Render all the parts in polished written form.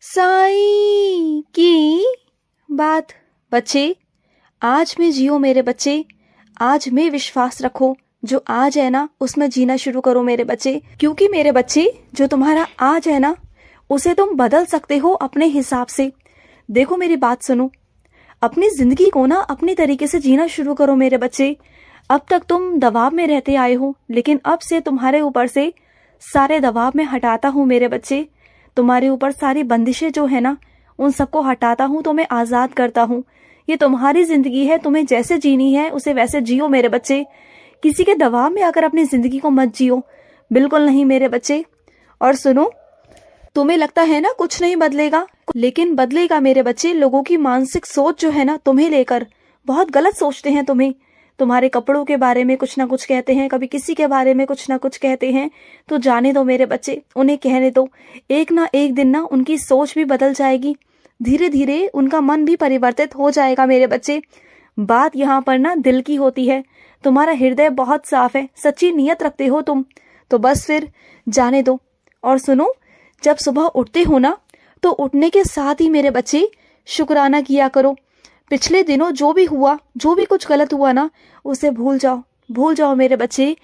साईं की बात। बच्चे, आज में जियो मेरे बच्चे, आज में विश्वास रखो। जो आज है ना उसमें जीना शुरू करो मेरे बच्चे, क्योंकि मेरे बच्चे जो तुम्हारा आज है ना उसे तुम बदल सकते हो अपने हिसाब से। देखो मेरी बात सुनो, अपनी जिंदगी को ना अपनी तरीके से जीना शुरू करो मेरे बच्चे। अब तक तुम दबाव में रहते आए हो, लेकिन अब से तुम्हारे ऊपर से सारे दबाव में हटाता हूँ मेरे बच्चे। तुम्हारे ऊपर सारी बंदिशें जो है ना उन सबको हटाता हूँ, तुम्हें आजाद करता हूँ। ये तुम्हारी जिंदगी है, तुम्हें जैसे जीनी है उसे वैसे जियो मेरे बच्चे। किसी के दबाव में आकर अपनी जिंदगी को मत जियो, बिल्कुल नहीं मेरे बच्चे। और सुनो, तुम्हें लगता है ना कुछ नहीं बदलेगा, लेकिन बदलेगा मेरे बच्चे। लोगों की मानसिक सोच जो है ना तुम्हें लेकर बहुत गलत सोचते हैं। तुम्हारे कपड़ों के बारे में कुछ ना कुछ कहते हैं, कभी किसी के बारे में कुछ ना कुछ कहते हैं। तो जाने दो मेरे बच्चे, उन्हें कहने दो। एक ना एक दिन ना उनकी सोच भी बदल जाएगी, धीरे धीरे उनका मन भी परिवर्तित हो जाएगा मेरे बच्चे। बात यहाँ पर ना दिल की होती है। तुम्हारा हृदय बहुत साफ है, सच्ची नीयत रखते हो तुम, तो बस फिर जाने दो। और सुनो, जब सुबह उठते हो ना तो उठने के साथ ही मेरे बच्चे शुक्राना किया करो। पिछले दिनों जो भी हुआ, जो भी कुछ गलत हुआ ना उसे भूल जाओ मेरे बच्चे।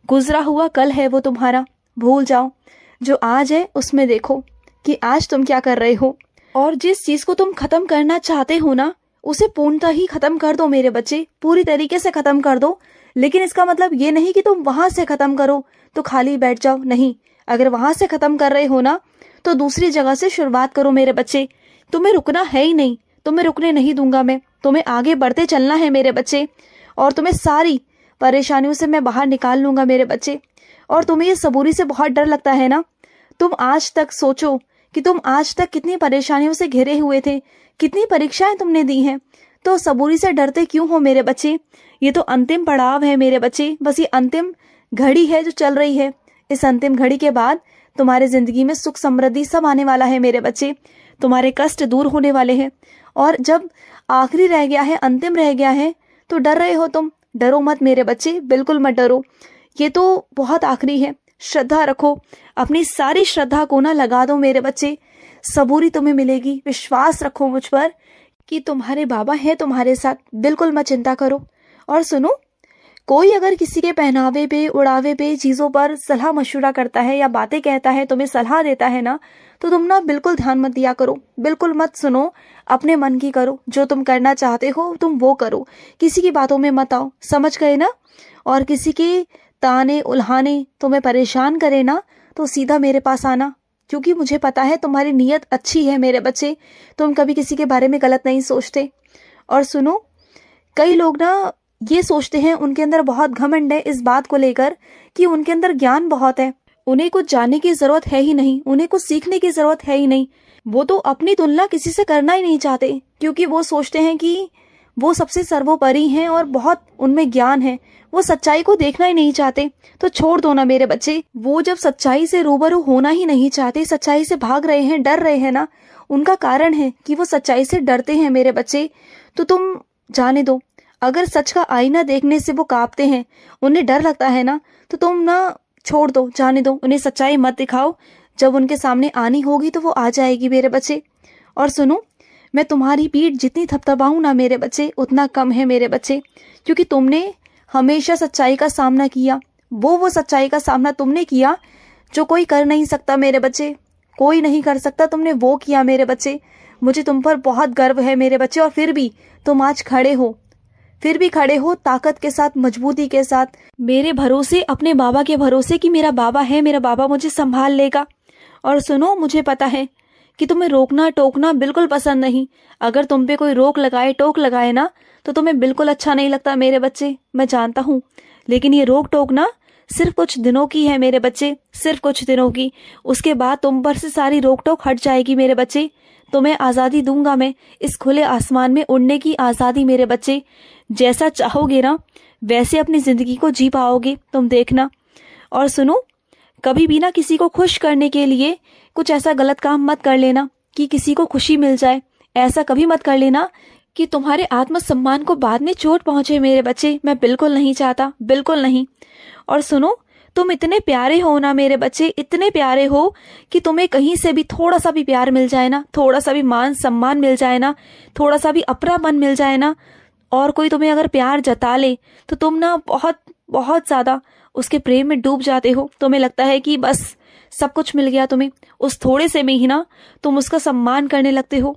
गुजरा हुआ कल है वो तुम्हारा, भूल जाओ। जो आज है उसमें देखो कि आज तुम क्या कर रहे हो, और जिस चीज को तुम खत्म करना चाहते हो ना उसे पूर्णतः ही खत्म कर दो मेरे बच्चे, पूरी तरीके से खत्म कर दो। लेकिन इसका मतलब ये नहीं कि तुम वहां से खत्म करो तो खाली बैठ जाओ, नहीं। अगर वहां से खत्म कर रहे हो ना तो दूसरी जगह से शुरुआत करो मेरे बच्चे। तुम्हें रुकना है ही नहीं, तुम्हें रुकने नहीं दूंगा मैं, तुम्हें आगे बढ़ते चलना है मेरे बच्चे। और तुम्हें सारी परेशानियों से मैं बाहर निकाल लूंगा मेरे बच्चे। और तुम्हें ये सबूरी से बहुत डर लगता है ना, तुम आज तक सोचो कि तुम आज तक कितनी परेशानियों से घिरे हुए थे, कितनी परीक्षाएं तुमने दी हैं। तो सबूरी से डरते क्यों हो मेरे बच्चे? ये तो अंतिम पड़ाव है मेरे बच्चे, बस ये अंतिम घड़ी है जो चल रही है। इस अंतिम घड़ी के बाद तुम्हारे जिंदगी में सुख समृद्धि सब आने वाला है मेरे बच्चे। तुम्हारे कष्ट दूर होने वाले हैं। और जब आखिरी रह गया है, अंतिम रह गया है, तो डर रहे हो तुम। डरो मत मेरे बच्चे, बिल्कुल मत डरो। ये तो बहुत आखिरी है, श्रद्धा रखो। अपनी सारी श्रद्धा को ना लगा दो मेरे बच्चे, सबूरी तुम्हें मिलेगी। विश्वास रखो मुझ पर कि तुम्हारे बाबा है तुम्हारे साथ, बिल्कुल मत चिंता करो। और सुनो, कोई अगर किसी के पहनावे पे, उड़ावे पे, चीजों पर सलाह मशवरा करता है या बातें कहता है, तुम्हें सलाह देता है ना, तो तुम ना बिल्कुल ध्यान मत दिया करो, बिल्कुल मत सुनो। अपने मन की करो, जो तुम करना चाहते हो तुम वो करो, किसी की बातों में मत आओ, समझ गए ना। और किसी के ताने उल्हाने तुम्हें परेशान करे ना तो सीधा मेरे पास आना, क्योंकि मुझे पता है तुम्हारी नीयत अच्छी है मेरे बच्चे। तुम कभी किसी के बारे में गलत नहीं सोचते। और सुनो, कई लोग ना ये सोचते हैं, उनके अंदर बहुत घमंड है इस बात को लेकर कि उनके अंदर ज्ञान बहुत है, उन्हें कुछ जानने की जरूरत है ही नहीं, उन्हें कुछ सीखने की जरूरत है ही नहीं। वो तो अपनी तुलना किसी से करना ही नहीं चाहते, क्योंकि वो सोचते हैं कि वो सबसे सर्वोपरि हैं और बहुत उनमें ज्ञान है। वो सच्चाई को देखना ही नहीं चाहते। तो छोड़ दो ना मेरे बच्चे। वो जब सच्चाई से रूबरू होना ही नहीं चाहते, सच्चाई से भाग रहे हैं, डर रहे हैं ना, उनका कारण है कि वो सच्चाई से डरते हैं मेरे बच्चे। तो तुम जाने दो। अगर सच का आईना देखने से वो कांपते हैं, उन्हें डर लगता है ना, तो तुम ना छोड़ दो, जाने दो। उन्हें सच्चाई मत दिखाओ। जब उनके सामने आनी होगी तो वो आ जाएगी मेरे बच्चे। और सुनो, मैं तुम्हारी पीठ जितनी थपथपाऊं ना मेरे बच्चे उतना कम है मेरे बच्चे, क्योंकि तुमने हमेशा सच्चाई का सामना किया। वो सच्चाई का सामना तुमने किया जो कोई कर नहीं सकता मेरे बच्चे, कोई नहीं कर सकता। तुमने वो किया मेरे बच्चे। मुझे तुम पर बहुत गर्व है मेरे बच्चे। और फिर भी तुम आज खड़े हो, फिर भी खड़े हो ताकत के साथ, मजबूती के साथ, मेरे भरोसे, अपने बाबा के भरोसे कि मेरा बाबा है, मेरा बाबा मुझे संभाल लेगा। और सुनो, मुझे पता है कि तुम्हें रोकना टोकना बिल्कुल पसंद नहीं। अगर तुम पे कोई रोक लगाए, टोक लगाए ना, तो तुम्हें बिल्कुल अच्छा नहीं लगता मेरे बच्चे, मैं जानता हूँ। लेकिन ये रोक टोक ना सिर्फ कुछ दिनों की है मेरे बच्चे, सिर्फ कुछ दिनों की। उसके बाद तुम पर से सारी रोक टोक हट जाएगी मेरे बच्चे। तुम्हें आजादी दूंगा मैं, इस खुले आसमान में उड़ने की आजादी मेरे बच्चे। जैसा चाहोगे ना वैसे अपनी जिंदगी को जी पाओगे, तुम देखना। और सुनो, कभी भी ना किसी को खुश करने के लिए कुछ ऐसा गलत काम मत कर लेना कि किसी को खुशी मिल जाए। ऐसा कभी मत कर लेना कि तुम्हारे आत्मसम्मान को बाद में चोट पहुंचे मेरे बच्चे। मैं बिल्कुल नहीं चाहता, बिल्कुल नहीं। और सुनो, तुम इतने प्यारे हो ना मेरे बच्चे, इतने प्यारे हो कि तुम्हें कहीं से भी थोड़ा सा भी प्यार मिल जाए ना, थोड़ा सा भी मान सम्मान मिल जाए ना, थोड़ा सा भी अपनापन मिल जाए ना, और कोई तुम्हें अगर प्यार जता ले तो तुम ना बहुत बहुत ज्यादा उसके प्रेम में डूब जाते हो। तुम्हें लगता है कि बस सब कुछ मिल गया तुम्हें, उस थोड़े से में ही ना तुम उसका सम्मान करने लगते हो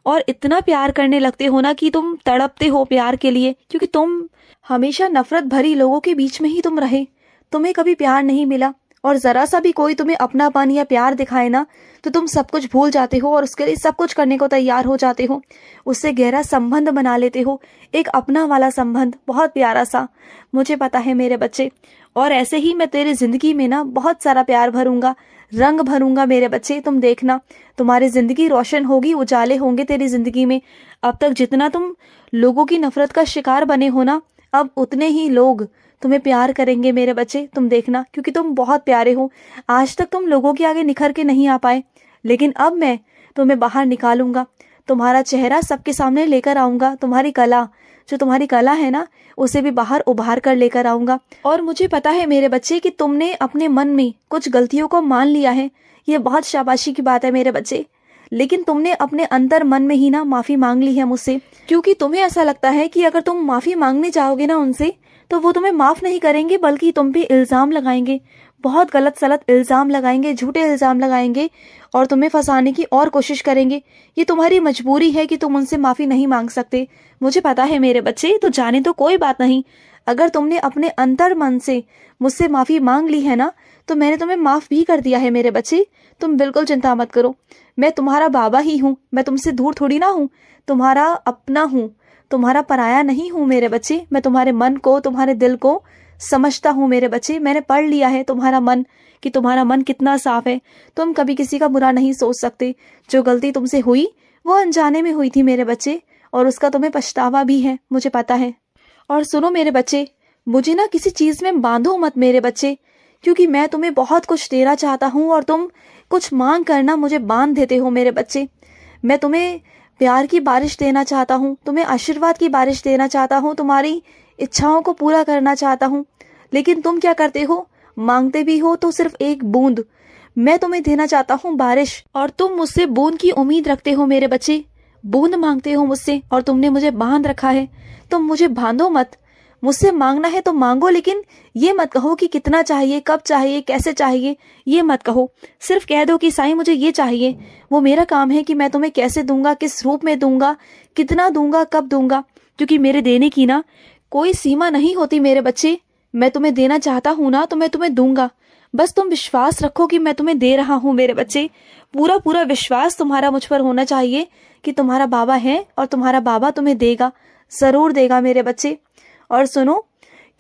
और इतना प्यार करने लगते हो ना कि तुम तड़पते हो प्यार के लिए, क्योंकि तुम हमेशा नफरत भरी लोगों के बीच में ही तुम रहे, तुम्हें कभी प्यार नहीं मिला, और जरा सा भी कोई तुम्हें अपनापन या प्यार दिखाए ना तो तुम सब कुछ भूल जाते हो और उसके लिए सब कुछ करने को तैयार हो जाते हो, उससे गहरा संबंध बना लेते हो, एक अपना वाला संबंध, बहुत प्यारा सा। मुझे पता है मेरे बच्चे, और ऐसे ही मैं तेरी जिंदगी में ना बहुत सारा प्यार भरूंगा, रंग भरूंगा मेरे बच्चे। तुम देखना, तुम्हारी जिंदगी रोशन होगी, उजाले होंगे तेरी जिंदगी में। अब तक जितना तुम लोगों की नफरत का शिकार बने हो ना, अब उतने ही लोग तुम्हें प्यार करेंगे मेरे बच्चे, तुम देखना, क्योंकि तुम बहुत प्यारे हो। आज तक तुम लोगों के आगे निखर के नहीं आ पाए, लेकिन अब मैं तुम्हें बाहर निकालूंगा, तुम्हारा चेहरा सबके सामने लेकर आऊंगा, तुम्हारी कला, जो तुम्हारी कला है ना, उसे भी बाहर उभार कर लेकर आऊंगा। और मुझे पता है मेरे बच्चे कि तुमने अपने मन में कुछ गलतियों को मान लिया है, ये बहुत शाबाशी की बात है मेरे बच्चे, लेकिन तुमने अपने अंतर मन में ही ना माफी मांग ली है मुझसे, क्योंकि तुम्हें ऐसा लगता है कि अगर तुम माफी मांगने जाओगे ना उनसे तो वो तुम्हें माफ नहीं करेंगे, बल्कि तुम पे इल्जाम लगाएंगे, बहुत गलत सलत इल्जाम लगाएंगे, झूठे इल्जाम लगाएंगे और तुम्हें फंसाने की और कोशिश करेंगे। ये तुम्हारी मजबूरी है कि तुम उनसे माफी नहीं मांग सकते, मुझे पता है मेरे बच्चे। तो जाने तो कोई बात नहीं, अगर तुमने अपने अंतर मन से मुझसे माफी मांग ली है ना तो मैंने तुम्हें माफ भी कर दिया है मेरे बच्चे, तुम बिल्कुल चिंता मत करो। मैं तुम्हारा बाबा ही हूँ, मैं तुमसे दूर थोड़ी ना हूँ, तुम्हारा अपना हूँ, तुम्हारा पराया नहीं हूँ मेरे बच्चे। मैं तुम्हारे मन को, तुम्हारे दिल को समझता हूँ मेरे बच्चे, मैंने पढ़ लिया है तुम्हारा मन, कि तुम्हारा मन कितना साफ है, तुम कभी किसी का बुरा नहीं सोच सकते। जो गलती तुमसे हुई वो अनजाने में हुई थी मेरे बच्चे, और उसका तुम्हें पछतावा भी है, मुझे पता है। और सुनो मेरे बच्चे, मुझे ना किसी चीज में बांधो मत मेरे बच्चे, क्योंकि मैं तुम्हें बहुत कुछ देना चाहता हूँ और तुम कुछ मांग करना मुझे बांध देते हो मेरे बच्चे। मैं तुम्हें प्यार की बारिश देना चाहता हूँ, तुम्हें आशीर्वाद की बारिश देना चाहता हूँ, तुम्हारी इच्छाओं को पूरा करना चाहता हूँ, लेकिन तुम क्या करते हो, मांगते भी हो तो सिर्फ एक बूंद। मैं तुम्हें देना चाहता हूँ बारिश, और तुम मुझसे बूंद की उम्मीद रखते हो मेरे बच्चे, बूंद मांगते हो मुझसे, और तुमने मुझे बांध रखा है। तुम मुझे बांधो मत, मुझसे मांगना है तो मांगो, लेकिन ये मत कहो कि कितना चाहिए, कब चाहिए, कैसे चाहिए, ये मत कहो। सिर्फ कह दो कि साईं मुझे ये चाहिए, वो मेरा काम है कि मैं तुम्हें कैसे दूंगा, किस रूप में दूंगा, कितना दूंगा, कब दूंगा, क्योंकि मेरे देने की ना कोई सीमा नहीं होती मेरे बच्चे। मैं तुम्हें देना चाहता हूँ ना तो मैं तुम्हें दूंगा, बस तुम विश्वास रखो कि मैं तुम्हें दे रहा हूँ मेरे बच्चे। पूरा पूरा विश्वास तुम्हारा मुझ पर होना चाहिए कि तुम्हारा बाबा है और तुम्हारा बाबा तुम्हें देगा, जरूर देगा मेरे बच्चे। और सुनो,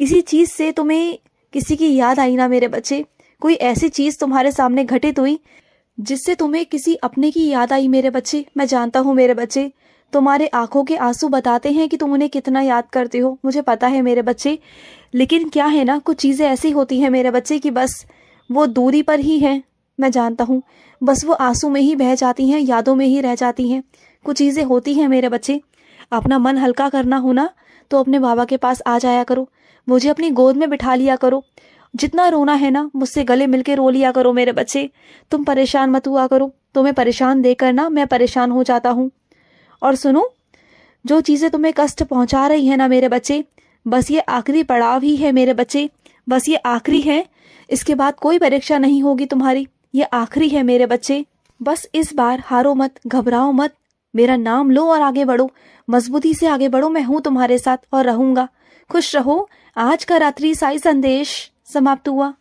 किसी चीज से तुम्हें किसी की याद आई ना मेरे बच्चे, कोई ऐसी चीज तुम्हारे सामने घटित हुई जिससे तुम्हें किसी अपने की याद आई मेरे बच्चे, मैं जानता हूँ मेरे बच्चे, तुम्हारे आंखों के आंसू बताते हैं कि तुम उन्हें कितना याद करते हो, मुझे पता है मेरे बच्चे। लेकिन क्या है ना, कुछ चीजें ऐसी होती हैं मेरे बच्चे कि बस वो दूरी पर ही है, मैं जानता हूँ, बस वो आंसू में ही बह जाती हैं, यादों में ही रह जाती हैं। कुछ चीजें होती हैं मेरे बच्चे, अपना मन हल्का करना हो ना तो अपने बाबा के पास आ जाया करो, मुझे अपनी गोद में बिठा लिया करो, जितना रोना है ना मुझसे गले मिलके रो लिया करो मेरे बच्चे। तुम परेशान मत हुआ करो, तुम्हें परेशान देकर ना मैं परेशान हो जाता हूँ। और सुनो, जो चीजें तुम्हें कष्ट पहुंचा रही है ना मेरे बच्चे, बस ये आखिरी पड़ाव ही है मेरे बच्चे, बस ये आखिरी है, इसके बाद कोई परीक्षा नहीं होगी तुम्हारी, ये आखिरी है मेरे बच्चे। बस इस बार हारो मत, घबराओ मत, मेरा नाम लो और आगे बढ़ो, मजबूती से आगे बढ़ो, मैं हूं तुम्हारे साथ और रहूंगा। खुश रहो। आज का रात्रि साई संदेश समाप्त हुआ।